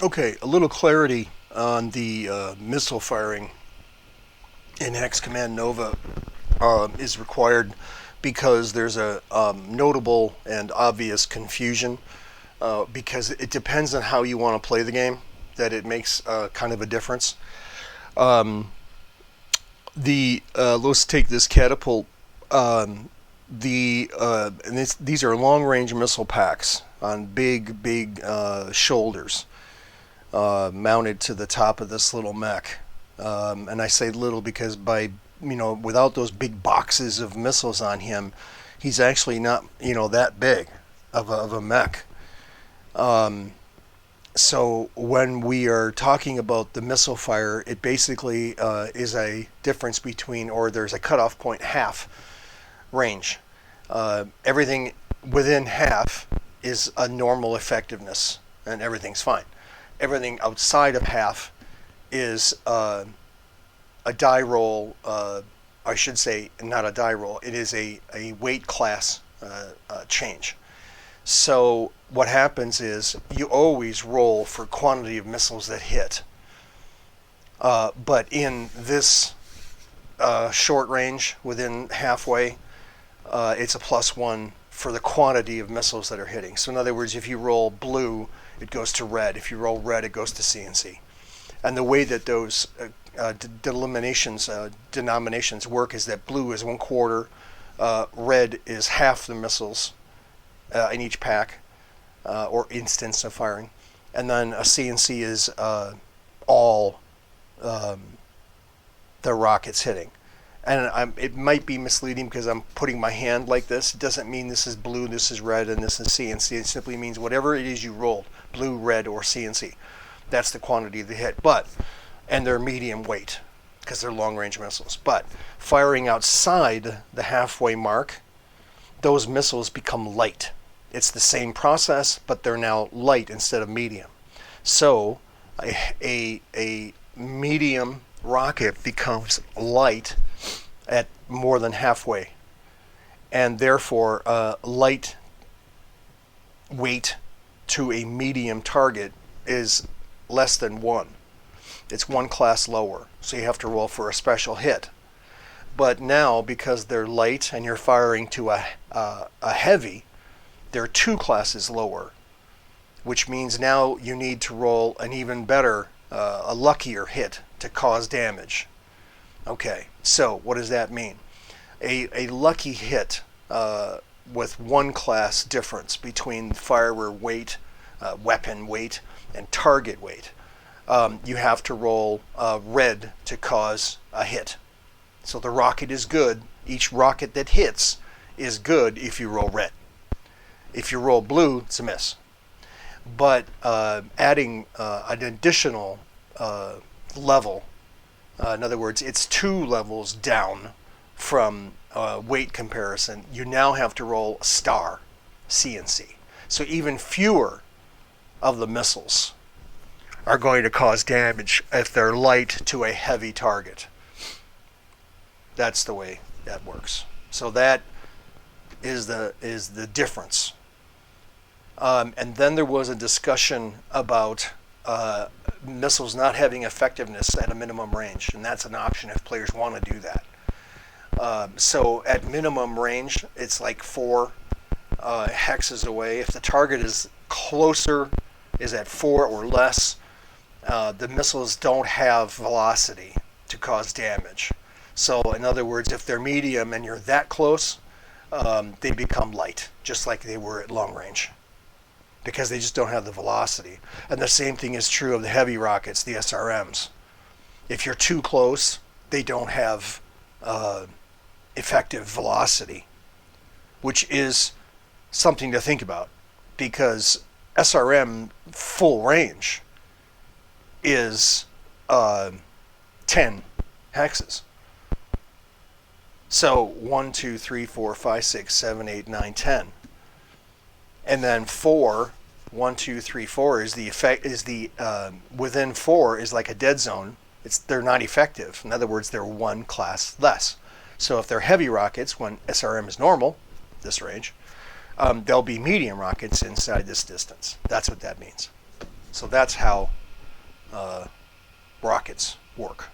Okay, a little clarity on the missile firing in Hex Command Nova is required because there's a notable and obvious confusion because it depends on how you want to play the game that it makes kind of a difference. Um, the Let's take this catapult. These are long range missile packs on big shoulders mounted to the top of this little mech. And I say little because without those big boxes of missiles on him, he's actually not that big of a mech. Um, so when we are talking about the missile fire, it basically is a difference between, or there's a cutoff point, half range. Everything within half is a normal effectiveness, and everything's fine. Everything outside of half is a die roll. I should say not a die roll. It is a weight class change. So what happens is you always roll for quantity of missiles that hit. But in this short range, within halfway, it's a +1 for the quantity of missiles that are hitting. So in other words, if you roll blue, it goes to red. If you roll red, it goes to CNC. And the way that those denominations work is that blue is 1/4, red is half the missiles in each pack or instance of firing, and then a CNC is all um, the rockets hitting. And it might be misleading because I'm putting my hand like this. It doesn't mean this is blue, this is red, and this is CNC. It simply means whatever it is you rolled, blue, red, or CNC. That's the quantity of the hit. And they're medium weight because they're long range missiles. But firing outside the halfway mark, those missiles become light. It's the same process, but they're now light instead of medium. So a medium rocket becomes light at more than halfway, and therefore light weight to a medium target is less than 1. It's 1 class lower, so you have to roll for a special hit. But now, because they're light and you're firing to a heavy, they're 2 classes lower, which means now you need to roll an even better, a luckier hit to cause damage. Okay, so what does that mean? A lucky hit with 1 class difference between firer weight, weapon weight, and target weight. You have to roll red to cause a hit. So the rocket is good. Each rocket that hits is good if you roll red. If you roll blue, it's a miss. But adding an additional level, in other words, it's 2 levels down from weight comparison, you now have to roll star, CNC. So even fewer of the missiles are going to cause damage if they're light to a heavy target. That's the way that works. So that is the difference. And then there was a discussion about missiles not having effectiveness at a minimum range, and that's an option if players want to do that. So at minimum range, it's like 4 hexes away. If the target is closer, is at 4 or less, the missiles don't have velocity to cause damage. So in other words, if they're medium and you're that close, they become light, just like they were at long range, because they just don't have the velocity. And the same thing is true of the heavy rockets, the SRMs. If you're too close, they don't have effective velocity, which is something to think about, because SRM full range is 10 hexes. So 1, 2, 3, 4, 5, 6, 7, 8, 9, 10. And then 4, 1, 2, 3, 4 is the effect, is the within 4 is like a dead zone. They're not effective. In other words, they're 1 class less. So if they're heavy rockets, when SRM is normal, this range, they'll be medium rockets inside this distance. That's what that means. So that's how rockets work.